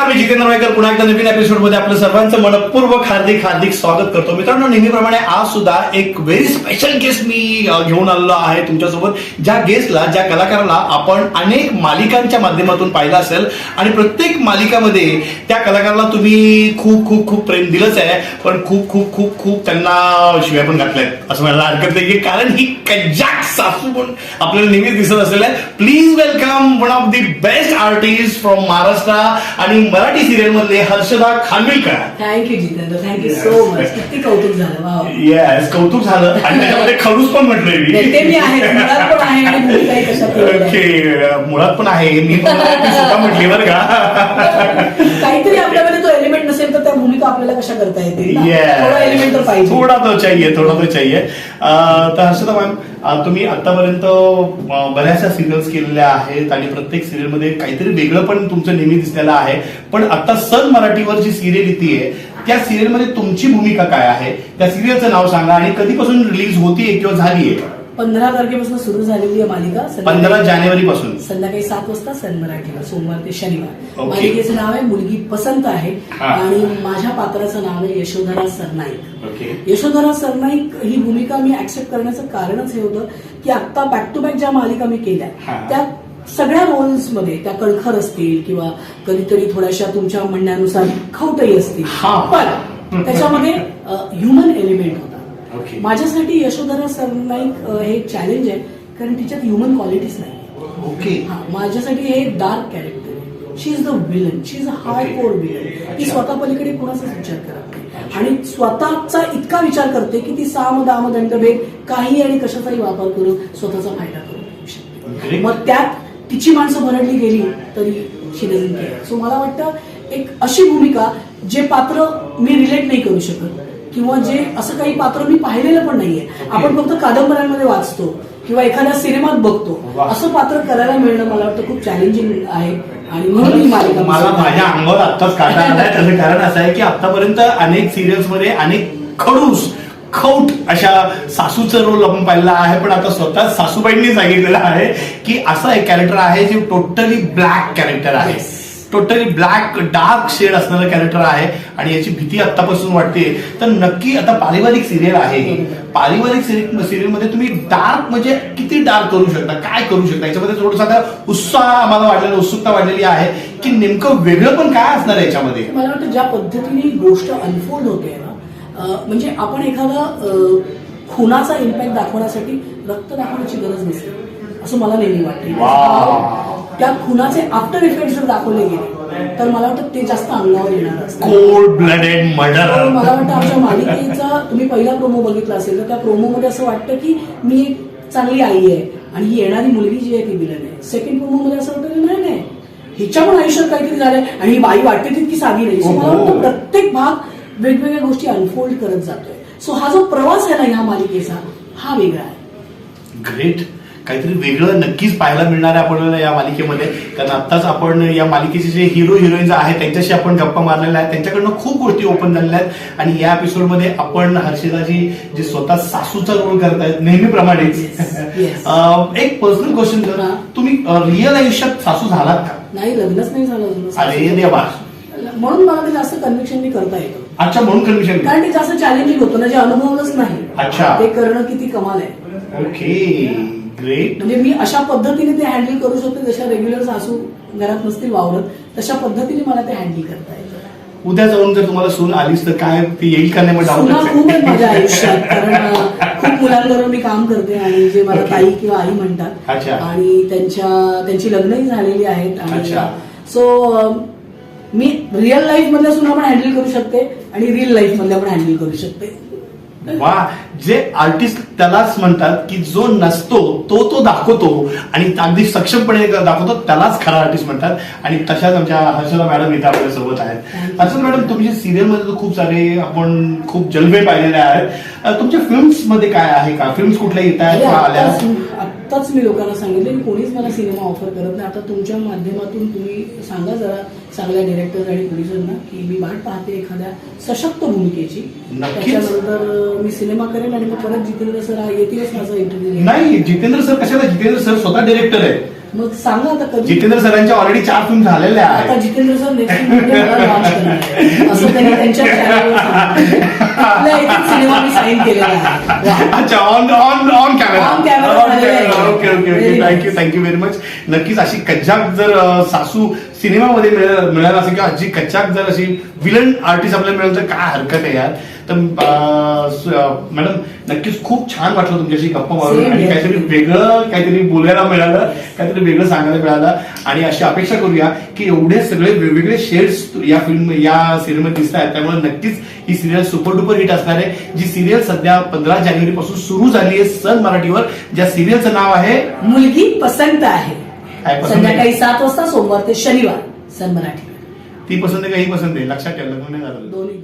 नमस्कार, मी जितेंद्र वायकर पुन्हा एकदा नवीन एपिसोडमध्ये आपलं सर्वांचं मनपूर्वक हार्दिक हार्दिक स्वागत करतो. मित्रांनो, नेहमीप्रमाणे आज सुद्धा एक व्हेरी स्पेशल गेस्ट मी घेऊन आलेलो आहे तुमच्यासोबत. ज्या गेस्टला, ज्या कलाकाराला आपण अनेक मालिकांच्या माध्यमातून पाहिलं असेल आणि प्रत्येक मालिकामध्ये त्या कलाकाराला तुम्ही खूप खूप खूप प्रेम दिलंच आहे, पण खूप खूप खूप खूप त्यांना शिव्या पण घातल्यात असं म्हणायला हरकत नाही, कारण ही कज्जाक सासू पण आपल्याला नेहमीच दिसत असेल. Please welcome one of the best artist from Maharashtra आणि मराठी सिरियल मधले Harshada Khanvilkar. Thank you Jitendra, thank you so much. किती कौतुक झालं. वाव, येस, कौतुक झालं. आणि त्याच्यामध्ये खडूस पण म्हटलंय मी. ते मी आहे, मुळात पण आहे आणि भूमिकाही कशात ओके, मुळात पण आहे, मी स्वतः म्हटली बरं का. काहीतरी आपल्यामध्ये तो एलिमेंट नसेल तर त्या भूमिका आपल्याला कशा करता येतील. थोडा एलिमेंट तर पाहिजे, थोडा तो चाहिए. तर हर्षदा मॅम, तुम्ही आतापर्यंत बऱ्याचशा सिरियल्स केलेल्या आहेत आणि प्रत्येक सिरियलमध्ये काहीतरी वेगळं पण तुमचं नेहमी दिसलेलं आहे. पण आता सन मराठीवर जी सिरियल येते त्या सिरियलमध्ये तुमची भूमिका काय आहे? त्या सिरियलचं नाव सांगा आणि कधीपासून रिलीज होतीये किंवा झालीये? 15 तारखेपासून सुरू झालेली आहे मालिका. 15 जानेवारी पासून संध्याकाळी 7 वाजता सन मराठीवर, सोमवार ते शनिवार. Okay. मालिकेचं नाव आहे मुलगी पसंत आहे आणि माझ्या पात्राचं नाव आहे यशोधरा सरनाईक. ओके. यशोधरा सरनाईक ही भूमिका मी ऍक्सेप्ट करण्याचं कारणच हे होतं की आता बॅक टू बॅक ज्या मालिका मी केल्या त्या सगळ्या रोल्स मध्ये त्या कणखर असतील किंवा कधीतरी थोड्याशा तुमच्या म्हणण्यानुसार खवटही असतील, पण त्याच्यामध्ये ह्युमन एलिमेंट होता. माझ्यासाठी यशोधरा सरनाईक हे चॅलेंज आहे, कारण तिच्यात ह्युमन क्वालिटीज नाही. ओके. माझ्यासाठी हे डार्क कॅरेक्टर आहे. She is the villain, she is a hardcore villain. ती स्वतः पलीकडे कोणाचाच विचार करत नाही आणि स्वतःचा इतका विचार करते की ती साम दाम दंडभेद काही आणि कशाचाही वापर करून स्वतःचा फायदा करून घेऊ शकते. मग त्यात तिची माणसं भरडली गेली तरी शी डझंट केअर. सो मला वाटतं एक अशी भूमिका जे पात्र मी रिलेट नाही करू शकत किंवा जे असं काही पात्र मी पाहिलेलं पण नाहीये, आपण फक्त कादंबऱ्यांमध्ये वाचतो किंवा एखाद्या सिनेमात बघतो, असं पात्र करायला मिळणं मला वाटतं खूप चॅलेंजिंग आहे. आणि म्हणून ही मालिका मला माझ्या अंगावर आत्ताच काटा आलाय. त्याचं कारण असं आहे की आतापर्यंत अनेक सिरियल्स मध्ये अनेक खौट अशा सासूचा रोल आपण पाहिला आहे, पण आता स्वतः सासूबाईंनी सांगितलेलं आहे की असं एक कॅरेक्टर आहे जे टोटली ब्लॅक कॅरेक्टर आहे, टोटली ब्लॅक डार्क शेड असणारं कॅरेक्टर आहे आणि याची भीती आतापासून वाटते. तर नक्की आता पारिवारिक सिरियल आहे ही, पारिवारिक सिरियलमध्ये तुम्ही डार्क म्हणजे किती डार्क करू शकता, काय करू शकता? याच्यामध्ये थोडंसं उत्साह आम्हाला वाढलेला, उत्सुकता वाढलेली आहे की नेमकं वेगळं पण काय असणार आहे याच्यामध्ये. मला वाटतं ज्या पद्धतीने गोष्ट अनफोल्ड होते ना, म्हणजे आपण एखादा खुनाचा इम्पॅक्ट दाखवण्यासाठी रक्त दाखवण्याची गरज नसते असं मला नेहमी वाटतं. त्या खुनाचे आफ्टर इफेक्ट जर दाखवले गेले तर मला वाटतं ते जास्त अंगावर येणार असतं. Cold blooded murder. मला वाटतं आमच्या मालिकेचा तुम्ही पहिला प्रोमो बघितला असेल तर त्या प्रोमोमध्ये असं वाटतं की मी एक चांगली आई आहे आणि ही येणारी मुलगी जी आहे ती विलन आहे. सेकंड प्रोमोमध्ये असं वाटतं की नाही हिच्या पण आयुष्यात काहीतरी झालंय आणि ही बाई वाटते तितकी साधी नाही. सो मला वाटतं प्रत्येक भाग वेगवेगळ्या गोष्टी अनफोल्ड करत जातोय. सो हा जो प्रवास आहे ना ह्या मालिकेचा, हा वेगळा आहे. ग्रेट. काहीतरी वेगळं नक्कीच पाहायला मिळणार आहे आपल्याला या मालिकेमध्ये, कारण आत्ताच आपण या मालिकेचे जे हिरो हिरोईन्स आहेत त्यांच्याशी आपण गप्पा मारलेल्या आहेत, त्यांच्याकडनं खूप गोष्टी ओपन झालेल्या आहेत आणि या एपिसोडमध्ये आपण हर्षदाजी जे स्वतः सासूचा रोल करतायत नेहमीप्रमाणेच. एक पर्सनल क्वेश्चन, तुम्ही रिअल आयुष्यात सासू झालात का? नाही, लग्नच नाही झालं. अरे देवा. म्हणून मला ते जास्त कन्व्हिक्शन करता येतं. अच्छा, म्हणून कन्व्हिक्शन. कारण ते जास्त चॅलेंजिंग होतं ना, जे अनुभवलंच नाही. अच्छा. ते करणं किती कमाल आहे. Okay, great. म्हणजे मी अशा पद्धतीने ते हँडल करू शकते, जशा रेग्युलर सासू घरात नसतील वावरत तशा पद्धतीने मला ते हँडल करता येतं. उद्या जाऊन जर तुम्हाला सून आलीच तर काय ती येईल का नाही? सुना खूप आहेत माझ्या आयुष्यात, कारण खूप मुलांबरोबर मी काम करते आणि जे मला ताई किंवा आई म्हणतात आणि त्यांची लग्नही झालेली आहेत. आणि सो मी रिअल लाईफ मधल्या सुना पण हँडल करू शकते आणि रिअल लाईफ मधल्या पण हँडल करू शकते. वा, जे आर्टिस्ट त्यालाच म्हणतात की जो नसतो तो दाखवतो आणि अगदी सक्षमपणे दाखवतो त्यालाच खरा आर्टिस्ट म्हणतात. आणि तशाच आमच्या हर्षदा मॅडम इथे आपल्या सोबत आहेत. हर्षदा मॅडम, तुमच्या सिरियलमध्ये खूप सारे आपण खूप जलवे पाहिलेले आहेत. तुमच्या फिल्म्स मध्ये काय आहे का? फिल्म्स कुठल्या येत आहेत? आत्ताच मी लोकांना सांगितलं की कोणीच मला सिनेमा ऑफर करत नाही. आता तुमच्या माध्यमातून तुम्ही सांगा जरा चांगल्या डिरेक्टर आणि प्रोड्युसरना की मी वाट पाहते एखाद्या सशक्त भूमिकेची. त्याच्यानंतर मी सिनेमा करेन आणि मग परत जितेंद्र सर येतीलच माझा इंटरव्ह्यू. नाही, जितेंद्र सर कशाला? जितेंद्र सर स्वतः डिरेक्टर आहेत. मग सांगा आता कधी. जितेंद्र सरांच्या ऑलरेडी 4 फिल्म झालेल्या आता आहेत. जितेंद्र सर नेक्स्ट मध्ये मला लॉन्च करणार आहे. असं त्यांनी त्यांच्या चॅनलवर सांगितलं. आपल्या इथे सिनेमा मी साईन केलेला आहे. वा. अच्छा, ऑन कॅमेरा. On camera झालेलं आहे. Okay okay Very thank you nice. Thank you very much. नक्कीच अशी कच्चाक जर सासू सिनेमामध्ये मिळाला असेल किंवा आजी कच्चाक जर अशी विलन आर्टिस्ट आपल्याला मिळेल तर काय हरकत आहे यार. तर मॅडम नक्कीच खूप छान वाटलं तुमच्याशी गप्पा मारून Same आणि here. काहीतरी वेगळं काहीतरी बोलायला मिळालं, काहीतरी वेगळं सांगायला मिळालं. आणि अशी अपेक्षा करूया की एवढे सगळे वेगवेगळे शेड्स या सिनेमात दिसत आहेत. त्यामुळे नक्कीच ही सिरियल सुपर डुपर हिट असणार आहे. जी सिरियल सध्या 15 जानेवारी पासून सुरू झाली आहे सन मराठीवर. ज्या सिरियलचं नाव आहे मुलगी पसंत आहे. काय पसंत आहे? संध्याकाळी 7 वाजता सोमवार ते शनिवार सन मराठी. ती पसंत आहे का ही पसंत आहे लक्षात ठेवा, लग्न नाही झालं. दोन्ही